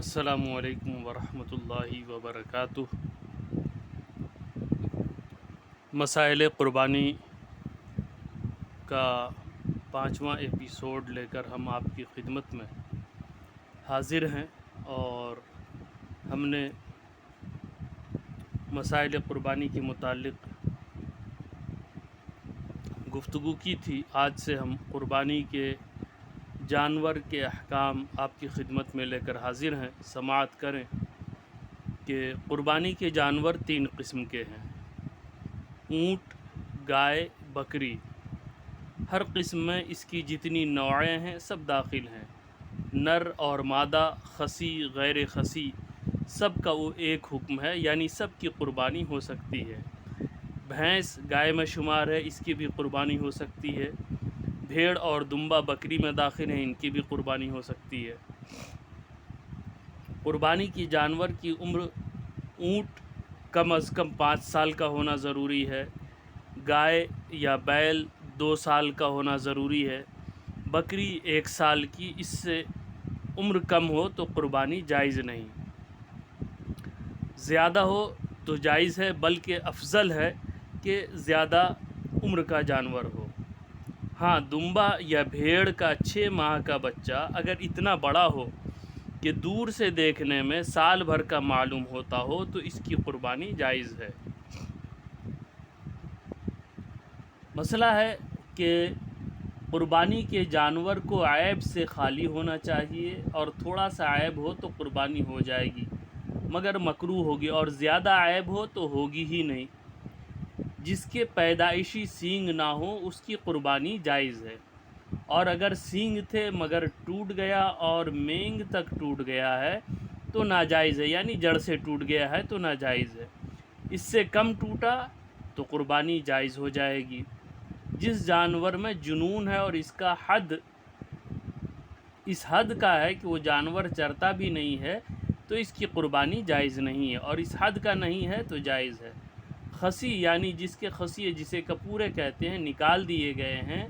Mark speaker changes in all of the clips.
Speaker 1: السلام علیکم ورحمۃ اللہ وبرکاتہ۔ مسائل قربانی کا 5واں ایپیسوڈ لے کر ہم آپ کی خدمت میں حاضر ہیں، اور ہم نے مسائل قربانی کے متعلق گفتگو کی تھی۔ آج سے ہم قربانی کے جانور کے احکام آپ کی خدمت میں لے کر حاضر ہیں۔ سماعت کریں کہ قربانی کے جانور 3 قسم کے ہیں: اونٹ، گائے، بکری۔ ہر قسم میں اس کی جتنی نوعیں ہیں سب داخل ہیں۔ نر اور مادہ، خصی، غیر خصی، سب کا وہ ایک حکم ہے، یعنی سب کی قربانی ہو سکتی ہے۔ بھینس گائے میں شمار ہے، اس کی بھی قربانی ہو سکتی ہے۔ بھیڑ اور دمبا بکری میں داخل ہیں، ان کی بھی قربانی ہو سکتی ہے۔ قربانی کی جانور کی عمر: اونٹ کم از کم 5 سال کا ہونا ضروری ہے۔ گائے یا بیل 2 سال کا ہونا ضروری ہے۔ بکری 1 سال کی، اس سے عمر کم ہو تو قربانی جائز نہیں۔ زیادہ ہو تو جائز ہے، بلکہ افضل ہے کہ زیادہ عمر کا جانور ہو۔ ہاں، دمبا یا بھیڑ کا 6 ماہ کا بچہ اگر اتنا بڑا ہو کہ دور سے دیکھنے میں سال بھر کا معلوم ہوتا ہو تو اس کی قربانی جائز ہے۔ مسئلہ ہے کہ قربانی کے جانور کو عیب سے خالی ہونا چاہیے، اور تھوڑا سا عیب ہو تو قربانی ہو جائے گی مگر مکروہ ہوگی، اور زیادہ عیب ہو تو ہوگی ہی نہیں۔ جس کے پیدائشی سینگ نہ ہو اس کی قربانی جائز ہے، اور اگر سینگ تھے مگر ٹوٹ گیا اور مینگ تک ٹوٹ گیا ہے تو ناجائز ہے، یعنی جڑ سے ٹوٹ گیا ہے تو ناجائز ہے۔ اس سے کم ٹوٹا تو قربانی جائز ہو جائے گی۔ جس جانور میں جنون ہے اور اس حد کا ہے کہ وہ جانور چرتا بھی نہیں ہے تو اس کی قربانی جائز نہیں ہے، اور اس حد کا نہیں ہے تو جائز ہے۔ خصی یعنی جس کے خصیے جسے کپورے کہتے ہیں نکال دیے گئے ہیں،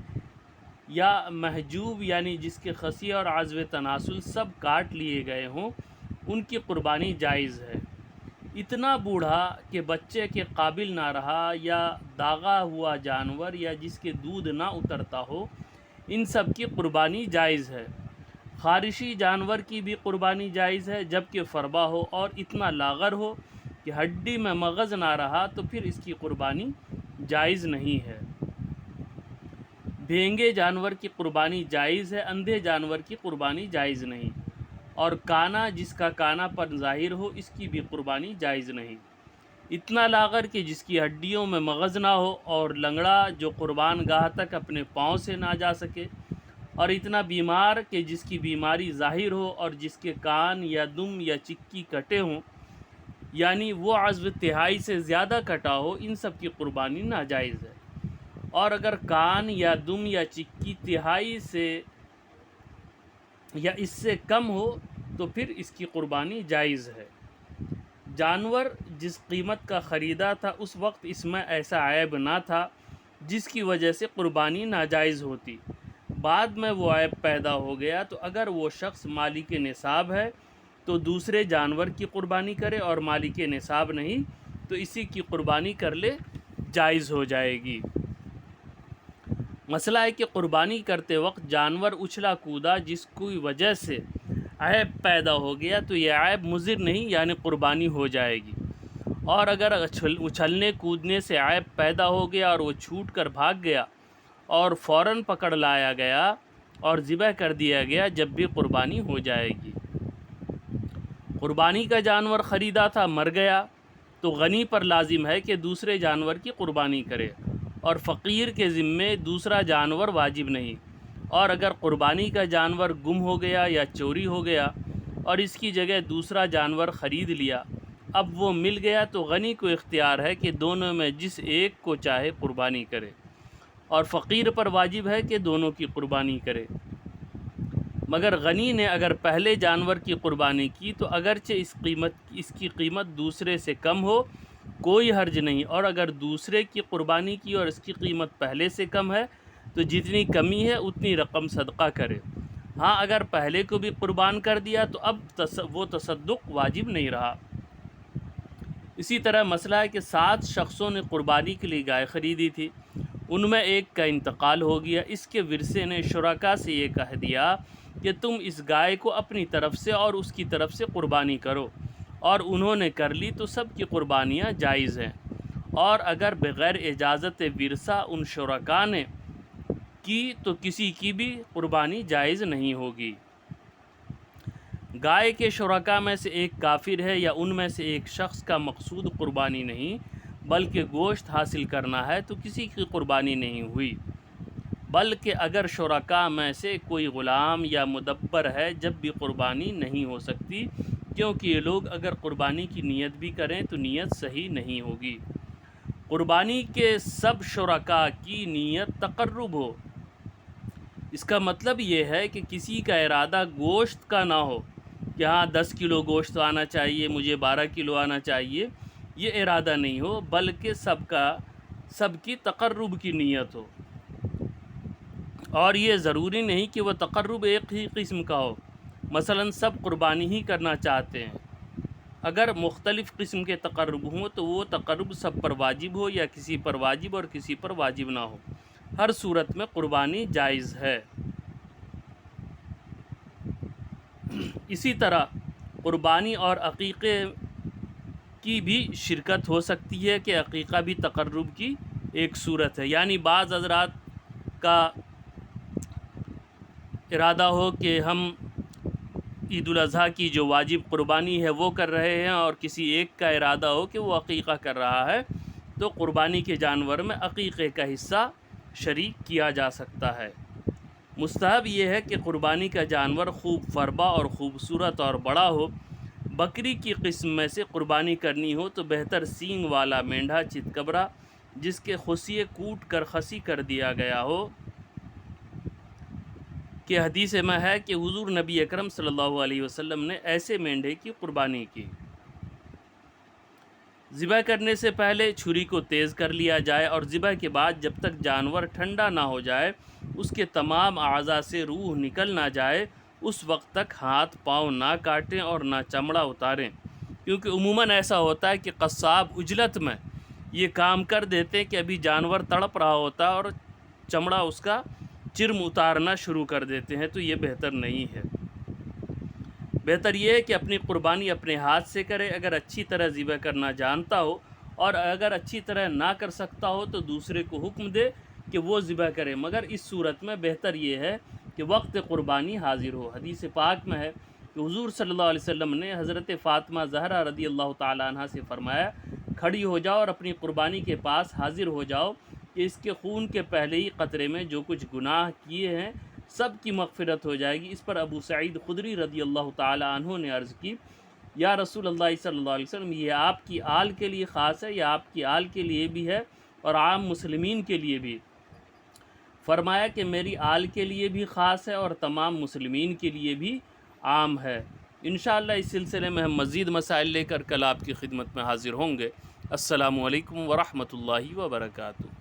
Speaker 1: یا محجوب یعنی جس کے خصیے اور عضو تناسل سب کاٹ لیے گئے ہوں، ان کی قربانی جائز ہے۔ اتنا بوڑھا کہ بچے کے قابل نہ رہا، یا داغا ہوا جانور، یا جس کے دودھ نہ اترتا ہو، ان سب کی قربانی جائز ہے۔ خارشی جانور کی بھی قربانی جائز ہے، جبکہ فربا ہو اور اتنا لاغر ہو کہ ہڈی میں مغز نہ رہا تو پھر اس کی قربانی جائز نہیں ہے۔ بھینگے جانور کی قربانی جائز ہے، اندھے جانور کی قربانی جائز نہیں۔ اور کانا، جس کا کانا پن ظاہر ہو، اس کی بھی قربانی جائز نہیں۔ اتنا لاغر کہ جس کی ہڈیوں میں مغز نہ ہو، اور لنگڑا جو قربان گاہ تک اپنے پاؤں سے نہ جا سکے، اور اتنا بیمار کہ جس کی بیماری ظاہر ہو اور جس کے کان یا دم یا چکی کٹے ہوں، یعنی وہ عضو تہائی سے زیادہ کٹا ہو، ان سب کی قربانی ناجائز ہے۔ اور اگر کان یا دم یا چکی تہائی سے یا اس سے کم ہو تو پھر اس کی قربانی جائز ہے۔ جانور جس قیمت کا خریدا تھا اس وقت اس میں ایسا عیب نہ تھا جس کی وجہ سے قربانی ناجائز ہوتی، بعد میں وہ عیب پیدا ہو گیا تو اگر وہ شخص مالک نصاب ہے تو دوسرے جانور کی قربانی کرے، اور مالک نصاب نہیں تو اسی کی قربانی کر لے، جائز ہو جائے گی۔ مسئلہ ہے کہ قربانی کرتے وقت جانور اچھلا کودا جس کی وجہ سے عیب پیدا ہو گیا تو یہ عیب مضر نہیں، یعنی قربانی ہو جائے گی۔ اور اگر اچھلنے کودنے سے عیب پیدا ہو گیا اور وہ چھوٹ کر بھاگ گیا اور فوراً پکڑ لایا گیا اور ذبح کر دیا گیا، جب بھی قربانی ہو جائے گی۔ قربانی کا جانور خریدا تھا، مر گیا تو غنی پر لازم ہے کہ دوسرے جانور کی قربانی کرے، اور فقیر کے ذمے دوسرا جانور واجب نہیں۔ اور اگر قربانی کا جانور گم ہو گیا یا چوری ہو گیا اور اس کی جگہ دوسرا جانور خرید لیا، اب وہ مل گیا تو غنی کو اختیار ہے کہ دونوں میں جس ایک کو چاہے قربانی کرے، اور فقیر پر واجب ہے کہ دونوں کی قربانی کرے۔ مگر غنی نے اگر پہلے جانور کی قربانی کی تو اگرچہ اس کی قیمت دوسرے سے کم ہو کوئی حرج نہیں، اور اگر دوسرے کی قربانی کی اور اس کی قیمت پہلے سے کم ہے تو جتنی کمی ہے اتنی رقم صدقہ کرے، ہاں اگر پہلے کو بھی قربان کر دیا تو اب وہ تصدق واجب نہیں رہا۔ اسی طرح مسئلہ ہے کہ 7 شخصوں نے قربانی کے لیے گائے خریدی تھی، ان میں ایک کا انتقال ہو گیا، اس کے ورثے نے شرکاء سے یہ کہہ دیا کہ تم اس گائے کو اپنی طرف سے اور اس کی طرف سے قربانی کرو، اور انہوں نے کر لی تو سب کی قربانیاں جائز ہیں، اور اگر بغیر اجازت ورثہ ان شرکاء نے کی تو کسی کی بھی قربانی جائز نہیں ہوگی۔ گائے کے شرکاء میں سے ایک کافر ہے یا ان میں سے ایک شخص کا مقصود قربانی نہیں بلکہ گوشت حاصل کرنا ہے تو کسی کی قربانی نہیں ہوئی، بلکہ اگر شرکاء میں سے کوئی غلام یا مدبر ہے جب بھی قربانی نہیں ہو سکتی، کیونکہ یہ لوگ اگر قربانی کی نیت بھی کریں تو نیت صحیح نہیں ہوگی۔ قربانی کے سب شرکاء کی نیت تقرب ہو، اس کا مطلب یہ ہے کہ کسی کا ارادہ گوشت کا نہ ہو کہ ہاں 10 کلو گوشت آنا چاہیے، مجھے 12 کلو آنا چاہیے، یہ ارادہ نہیں ہو، بلکہ سب کی تقرب کی نیت ہو، اور یہ ضروری نہیں کہ وہ تقرب ایک ہی قسم کا ہو، مثلا سب قربانی ہی کرنا چاہتے ہیں، اگر مختلف قسم کے تقرب ہوں تو وہ تقرب سب پر واجب ہو یا کسی پر واجب اور کسی پر واجب نہ ہو، ہر صورت میں قربانی جائز ہے۔ اسی طرح قربانی اور عقیقے کی بھی شرکت ہو سکتی ہے کہ عقیقہ بھی تقرب کی ایک صورت ہے، یعنی بعض حضرات کا ارادہ ہو کہ ہم عید الاضحیٰ کی جو واجب قربانی ہے وہ کر رہے ہیں، اور کسی ایک کا ارادہ ہو کہ وہ عقیقہ کر رہا ہے، تو قربانی کے جانور میں عقیقے کا حصہ شریک کیا جا سکتا ہے۔ مستحب یہ ہے کہ قربانی کا جانور خوب فربا اور خوبصورت اور بڑا ہو۔ بکری کی قسم میں سے قربانی کرنی ہو تو بہتر سینگ والا مینڈھا چتکبرا جس کے خصیے کوٹ کر خسی کر دیا گیا ہو، کہ حدیث میں ہے کہ حضور نبی اکرم صلی اللہ علیہ وسلم نے ایسے مینڈھے کی قربانی کی۔ ذبح کرنے سے پہلے چھری کو تیز کر لیا جائے اور ذبح کے بعد جب تک جانور ٹھنڈا نہ ہو جائے، اس کے تمام اعضاء سے روح نکل نہ جائے، اس وقت تک ہاتھ پاؤں نہ کاٹیں اور نہ چمڑا اتاریں، کیونکہ عموماً ایسا ہوتا ہے کہ قصاب عجلت میں یہ کام کر دیتے ہیں کہ ابھی جانور تڑپ رہا ہوتا ہے اور چمڑا اس کا چرم اتارنا شروع کر دیتے ہیں، تو یہ بہتر نہیں ہے۔ بہتر یہ ہے کہ اپنی قربانی اپنے ہاتھ سے کرے، اگر اچھی طرح ذبح کرنا جانتا ہو، اور اگر اچھی طرح نہ کر سکتا ہو تو دوسرے کو حکم دے کہ وہ ذبح کرے، مگر اس صورت میں بہتر یہ ہے کہ وقت قربانی حاضر ہو۔ حدیث پاک میں ہے کہ حضور صلی اللہ علیہ وسلم نے حضرت فاطمہ زہرا رضی اللہ تعالیٰ عنہ سے فرمایا، کھڑی ہو جاؤ اور اپنی قربانی کے پاس حاضر ہو جاؤ کہ اس کے خون کے پہلے ہی قطرے میں جو کچھ گناہ کیے ہیں سب کی مغفرت ہو جائے گی۔ اس پر ابو سعید خدری رضی اللہ تعالیٰ عنہ نے عرض کی، یا رسول اللہ صلی اللہ علیہ وسلم، یہ آپ کی آل کے لیے خاص ہے یا آپ کی آل کے لیے بھی ہے اور عام مسلمین کے لیے بھی؟ فرمایا کہ میری آل کے لیے بھی خاص ہے اور تمام مسلمین کے لیے بھی عام ہے۔ انشاءاللہ اس سلسلے میں ہم مزید مسائل لے کر کل آپ کی خدمت میں حاضر ہوں گے۔ السلام علیکم ورحمۃ اللہ وبرکاتہ۔